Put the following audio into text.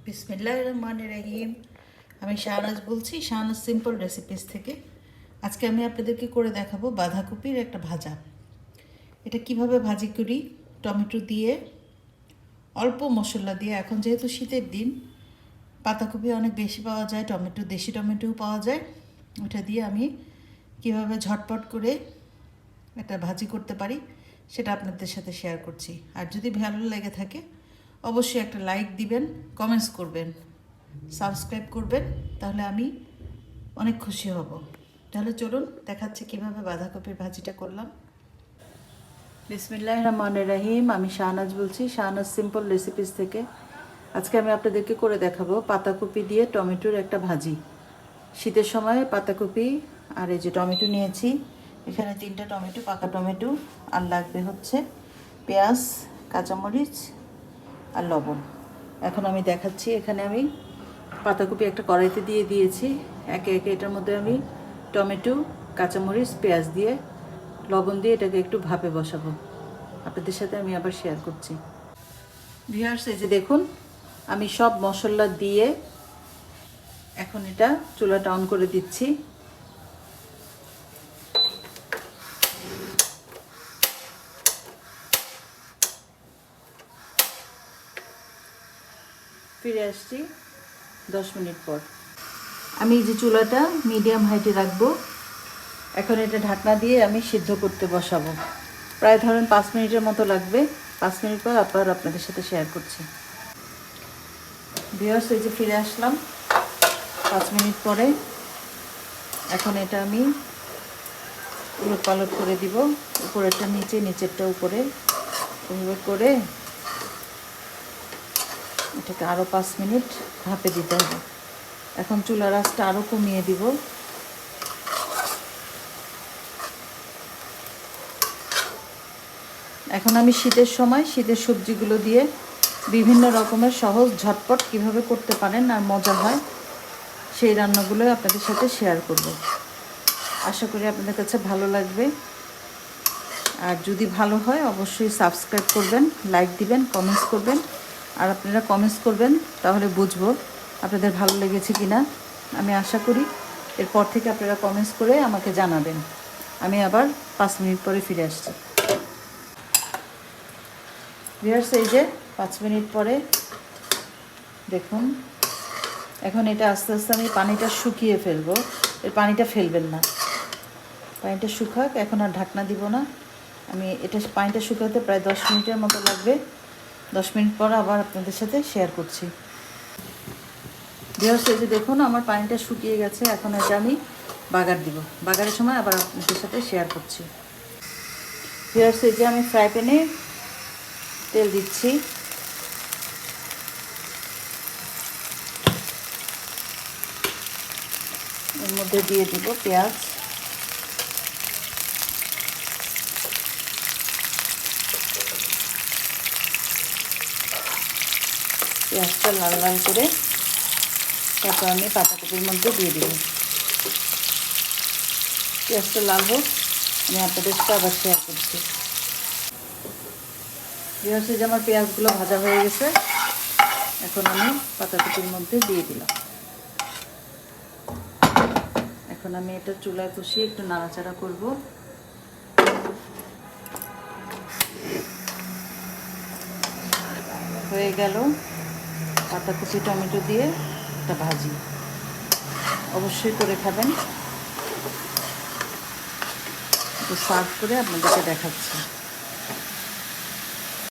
বিসমিল্লাহির রহমানির রহিম। আমি শাহনাজ বলছি, শাহনাজ সিম্পল রেসিপিস থেকে। আজকে আমি আপনাদেরকে করে দেখাবো বাঁধাকপির একটা ভাজা। এটা কিভাবে ভাজি করি, টমেটো দিয়ে অল্প মশলা দিয়ে। এখন যেহেতু শীতের দিন, পাতাকপি অনেক বেশি পাওয়া যায়, টমেটো দেশি টমেটোও পাওয়া যায়। ওটা দিয়ে আমি কিভাবে ঝটপট করে একটা ভাজি করতে পারি সেটা আপনাদের সাথে শেয়ার করছি। আর যদি ভালো লেগে থাকে অবশ্যই একটা লাইক দিবেন, কমেন্টস করবেন, সাবস্ক্রাইব করবেন, তাহলে আমি অনেক খুশি হব। তাহলে চলুন দেখাচ্ছি কিভাবে বাঁধাকপির ভাজিটা করলাম। বিসমিল্লাহির রহমানির রহিম। আমি শাহনাজ বলছি, শাহনাজ সিম্পল রেসিপিস থেকে। আজকে আমি আপনাদেরকে করে দেখাবো পাতাকপি দিয়ে টমেটোর একটা ভাজি। শীতের সময় পাতাকপি আর এই যে টমেটো নিয়েছি, এখানে 3টা টমেটো, পাকা টমেটো, আর লাগবে হচ্ছে পেঁয়াজ, কাঁচামরিচ আর লবণ। এখন আমি দেখাচ্ছি। এখানে আমি পাতাকপি একটা কড়াইতে দিয়ে দিয়েছি। একে একে এটার মধ্যে আমি টমেটো, কাঁচামরিচ, পেঁয়াজ দিয়ে লবণ দিয়ে এটাকে একটু ভাপে বসাবো। আপনাদের সাথে আমি আবার শেয়ার করছি। ভিউয়ার্স, এই যে দেখুন, আমি সব মশলা দিয়ে এখন এটা চুলাটা অন করে দিচ্ছি। ফিরে আসছি 10 মিনিট পর। আমি এই যে চুলাটা মিডিয়াম হাইটে রাখবো। এখন এটা ঢাকনা দিয়ে আমি সিদ্ধ করতে বসাবো। প্রায় ধরেন 5 মিনিটের মতো লাগবে। 5 মিনিট পর আবার আপনাদের সাথে শেয়ার করছি। ভিউয়ার্স, এই যে ফিরে আসলাম 5 মিনিট পরে। এখন এটা আমি উলট পালট করে দিব, উপরেরটা নিচে, নিচেরটা উপরে, এভাবে করে এটাকে আরও 5 মিনিট ভাপে দিতে হবে। এখন চুলার আঁচটা আরও কমিয়ে দিব। এখন আমি শীতের সময় শীতের সবজিগুলো দিয়ে বিভিন্ন রকমের সহজ ঝটপট কিভাবে করতে পারেন আর মজা হয় সেই রান্নাগুলো আপনাদের সাথে শেয়ার করব। আশা করি আপনাদের কাছে ভালো লাগবে। আর যদি ভালো হয় অবশ্যই সাবস্ক্রাইব করবেন, লাইক দিবেন, কমেন্টস করবেন। আর আপনারা কমেন্টস করবেন, তাহলে বুঝবো আপনাদের ভালো লেগেছে কি না। আমি আশা করি এরপর থেকে আপনারা কমেন্টস করে আমাকে জানাবেন। আমি আবার 5 মিনিট পরে ফিরে আসছি। ভিউয়ার্স, এই যে 5 মিনিট পরে দেখুন, এখন এটা আস্তে আস্তে আমি পানিটা শুকিয়ে ফেলবো। এর পানিটা ফেলবেন না, পানিটা শুকাক। এখন আর ঢাকনা দিব না। আমি এটা পানিটা শুকাতে প্রায় 10 মিনিটের মতো লাগবে। 10 মিনিট পর আবার আপনাদের সাথে শেয়ার করছি। ভিউয়ার্স, এই যে দেখুন, আমার পানিটা শুকিয়ে গেছে। এখন এটা আমি বাগার দিব। বাগারের সময় আবার আপনাদের সাথে শেয়ার করছি। ভিউয়ার্স, এই যে আমি ফ্রাই প্যানে তেল দিচ্ছি। এর মধ্যে দিয়ে দিব পেঁয়াজ, পেঁয়াজটা লাল লাল করে তারপর আমি পাতাকপির মধ্যে দিয়ে দেব। পেঁয়াজটা লাল হোক, আমি আপনাদের সাথে আবার শেয়ার করছি। ভিউয়ার্স, যে আমার পেঁয়াজগুলো ভাজা হয়ে গেছে, এখন আমি পাতাকপির মধ্যে দিয়ে দিলাম। এখন আমি এটা চুলায় বসিয়ে একটু নাড়াচাড়া করব। হয়ে গেল পাতাকপি টমেটো দিয়ে একটা ভাজি। অবশ্যই করে খাবেন। একটু সার্ভ করে আপনাদেরকে দেখাচ্ছি।